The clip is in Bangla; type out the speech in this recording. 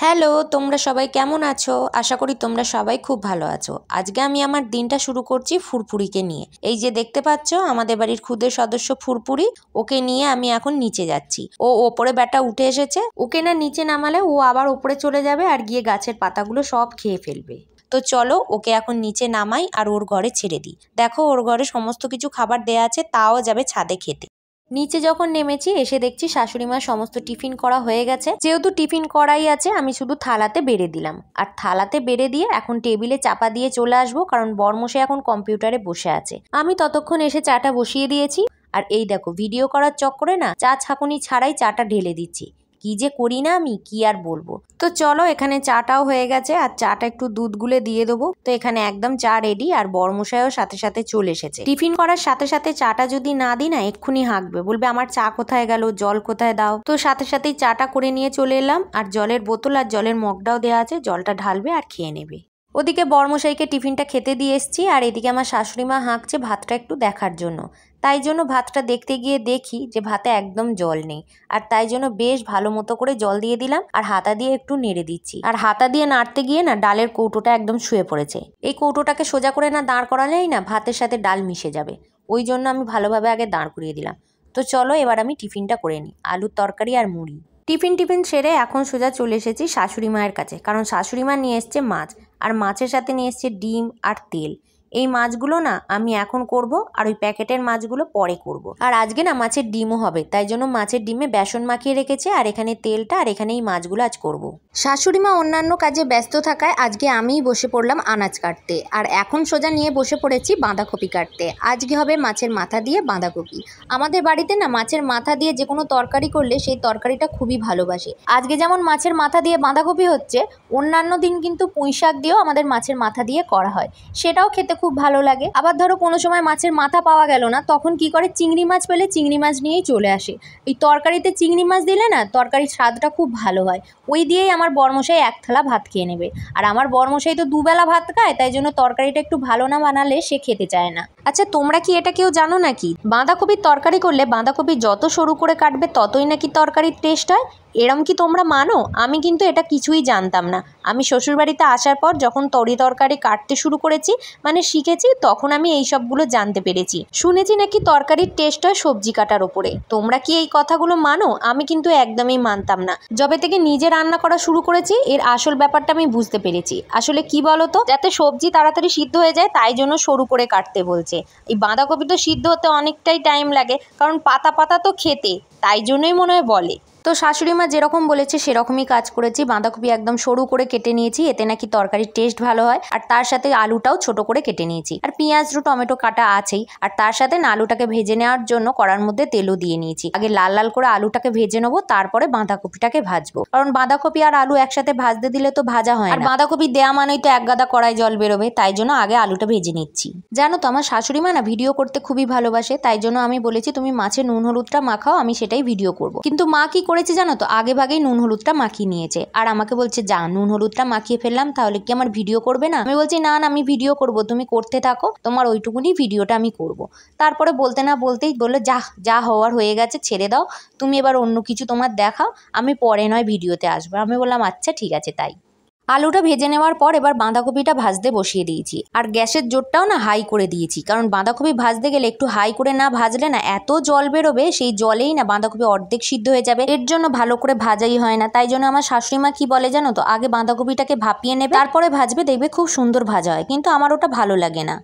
হ্যালো, তোমরা সবাই কেমন আছো? আশা করি তোমরা সবাই খুব ভালো আছো। আজকে আমি আমার দিনটা শুরু করছি ফুরফুরিকে নিয়ে। এই যে দেখতে পাচ্ছ আমাদের বাড়ির ক্ষুদে সদস্য ফুরফুরি, ওকে নিয়ে আমি এখন নিচে যাচ্ছি। ও ওপরে ব্যাটা উঠে এসেছে, ওকে না নিচে নামালে ও আবার ওপরে চলে যাবে আর গিয়ে গাছের পাতাগুলো সব খেয়ে ফেলবে। তো চলো ওকে এখন নিচে নামাই আর ওর ঘরে ছেড়ে দিই। দেখো ওর ঘরে সমস্ত কিছু খাবার দেয়া আছে, তাও যাবে ছাদে খেতে। নিচে যখন নেমেছি এসে দেখছি শাশুড়িমার সমস্ত টিফিন করা হয়ে গেছে। যেহেতু টিফিন করাই আছে আমি শুধু থালাতে বেড়ে দিলাম, আর থালাতে বেড়ে দিয়ে এখন টেবিলে চাপা দিয়ে চলে আসবো, কারণ বরমশাই এখন কম্পিউটারে বসে আছে। আমি ততক্ষণ এসে চাটা বসিয়ে দিয়েছি। আর এই দেখো ভিডিও করার চক্করে না চা ছাঁকুনি ছাড়াই চাটা ঢেলে দিচ্ছি। কি যে করি না আমি, কি আর বলবো। তো চলো এখানে চাটাও হয়ে গেছে, আর চাটা একটু দুধ গুলে দিয়ে দেবো। তো এখানে একদম চা রেডি, আর বরমশাইও সাথে সাথে চলে এসেছে। টিফিন করার সাথে সাথে চাটা যদি না দিই না এক্ষুনি হাঁকবে, বলবে আমার চা কোথায় গেল, জল কোথায় দাও। তো সাথে সাথেই চাটা করে নিয়ে চলে এলাম, আর জলের বোতল আর জলের মগটাও দেওয়া আছে, জলটা ঢালবে আর খেয়ে নেবে। ওদিকে বরমশাইকে টিফিনটা খেতে দিয়ে এসছি, আর এদিকে আমার শাশুড়ি মা হাঁকছে ভাতটা একটু দেখার জন্য। তাই জন্য ভাতটা দেখতে গিয়ে দেখি যে ভাতে একদম জল নেই, আর তাই জন্য বেশ ভালো মতো করে জল দিয়ে দিলাম আর হাতা দিয়ে একটু নেড়ে দিচ্ছি। আর হাতা দিয়ে নাড়তে গিয়ে না ডালের কৌটোটা একদম শুয়ে পড়েছে। এই কৌটোটাকে সোজা করে না দাঁড় করালেই না ভাতের সাথে ডাল মিশে যাবে, ওই জন্য আমি ভালোভাবে আগে দাঁড় করিয়ে দিলাম। তো চলো এবার আমি টিফিনটা করে নিই, আলুর তরকারি আর মুড়ি। টিফিন সেরে এখন সোজা চলে এসেছি শাশুড়ি মায়ের কাছে, কারণ শাশুড়ি মা নিয়ে এসছে মাছ, আর মাছের সাথে নিয়ে এসছে ডিম আর তেল। এই মাছগুলো না আমি এখন করব, আর ওই প্যাকেটের মাছগুলো পরে করব। আর আজকে না মাছের ডিমও হবে, তাই জন্য মাছের ডিমে বেসন মাখিয়ে রেখেছে, আর এখানে তেলটা, আর এখানে এই মাছগুলো আজ করব। শাশুড়ি মা অন্যান্য কাজে ব্যস্ত থাকায় আজকে আমিই বসে পড়লাম আনাজ কাটতে, আর এখন সোজা নিয়ে বসে পড়েছি বাঁধাকপি কাটতে। আজকে হবে মাছের মাথা দিয়ে বাঁধাকপি। আমাদের বাড়িতে না মাছের মাথা দিয়ে যে কোনো তরকারি করলে সেই তরকারিটা খুবই ভালোবাসে। আজকে যেমন মাছের মাথা দিয়ে বাঁধাকপি হচ্ছে, অন্যান্য দিন কিন্তু পুঁই শাক দিয়েও আমাদের মাছের মাথা দিয়ে করা হয়, সেটাও খেতে খুব ভালো লাগে। আবার ধরো কোনো সময় মাছের মাথা পাওয়া গেল না, তখন কি করে চিংড়ি মাছ পেলে চিংড়ি মাছ নিয়েই চলে আসে। এই তরকারিতে চিংড়ি মাছ দিলে না তরকারির স্বাদটা খুব ভালো হয়। ওই দিয়েই আমার বরমশাই এক থালা ভাত খেয়ে নেবে। আর আমার বরমশাই তো দুবেলা ভাত খায়, তাই জন্য তরকারিটা একটু ভালো না বানালে সে খেতে চায় না। আচ্ছা তোমরা কি এটা কেউ জানো নাকি, বাঁধাকপির তরকারি করলে বাঁধাকপি যত সরু করে কাটবে ততই নাকি তরকারির টেস্ট হয়? এরম কি তোমরা মানো? আমি কিন্তু এটা কিছুই জানতাম না। আমি শ্বশুরবাড়িতে আসার পর যখন তরকারি কাটতে শুরু করেছি, মানে শিখেছি, তখন আমি এই সবগুলো জানতে পেরেছি। শুনেছি নাকি তরকারির টেস্ট হয় সবজি কাটার ওপরে। তোমরা কি এই কথাগুলো মানো? আমি কিন্তু একদমই মানতাম না। যবে থেকে নিজে রান্না করা শুরু করেছি এর আসল ব্যাপারটা আমি বুঝতে পেরেছি। আসলে কি বলতো, যাতে সবজি তাড়াতাড়ি সিদ্ধ হয়ে যায় তাই জন্য সরু করে কাটতে বলছে। এই বাঁধাকপি তো সিদ্ধ হতে অনেকটাই টাইম লাগে, কারণ পাতা পাতা তো খেতে, তাই জন্যই মনে হয় বলে। তো শাশুড়ি মা যেরকম বলেছে সেরকমই কাজ করেছি। বাঁধাকপি একদম সরু করে কেটে নিয়েছি, এতে নাকি তরকারির টেস্ট ভালো হয়। আর তার সাথে আলুটাও ছোট করে কেটে নিয়েছি, আর পেঁয়াজ টমেটো কাটা আছেই। আর তার সাথে না আলুটাকে ভেজে নেওয়ার জন্য কড়ার মধ্যে তেলও দিয়ে নিয়েছি। আগে লাল লাল করে আলুটাকে ভেজে নেবো, তারপরে বাঁধাকপিটাকে ভাজবো, কারণ বাঁধাকপি আর আলু একসাথে ভাজতে দিলে তো ভাজা হয় না। আর বাঁধাকপি দেওয়া মানেই তো এক গাদা কড়াই জল বেরোবে, তাই জন্য আগে আলুটা ভেজে নিচ্ছি। জানো তো আমার শাশুড়ি মা না ভিডিও করতে খুবই ভালোবাসে, তাই জন্য আমি বলেছি তুমি মাছে নুন হলুদটা মাখাও, আমি সেটাই ভিডিও করব। কিন্তু মা কি করেছে জানো তো, আগে ভাগেই নুন হলুদটা মাখিয়ে নিয়েছে, আর আমাকে বলছে যা নুন হলুদটা মাখিয়ে ফেললাম, তাহলে কি আমার ভিডিও করবে না? আমি বলছি না না আমি ভিডিও করব, তুমি করতে থাকো, তোমার ওইটুকুনি ভিডিওটা আমি করব। তারপরে বলতে না বলতেই বললো যা যা হওয়ার হয়ে গেছে, ছেড়ে দাও, তুমি এবার অন্য কিছু তোমার দেখাও, আমি পরে নয় ভিডিওতে আসবো। আমি বললাম আচ্ছা ঠিক আছে তাই। আলুটা ভেজে নেওয়ার পর এবার বাঁধাকপিটা ভাজতে বসিয়ে দিয়েছি, আর গ্যাসের জোরটাও না হাই করে দিয়েছি, কারণ বাঁধাকপি ভাজতে গেলে একটু হাই করে না ভাজলে না এত জল বেরোবে, সেই জলেই না বাঁধাকপি অর্ধেক সিদ্ধ হয়ে যাবে, এর জন্য ভালো করে ভাজাই হয় না। তাই জন্য আমার শাশুড়ি মা কি বলে জানো তো, আগে বাঁধাকপিটাকে ভাপিয়ে নেবে তারপরে ভাজবে, দেখবে খুব সুন্দর ভাজা হয়, কিন্তু আমার ওটা ভালো লাগে না।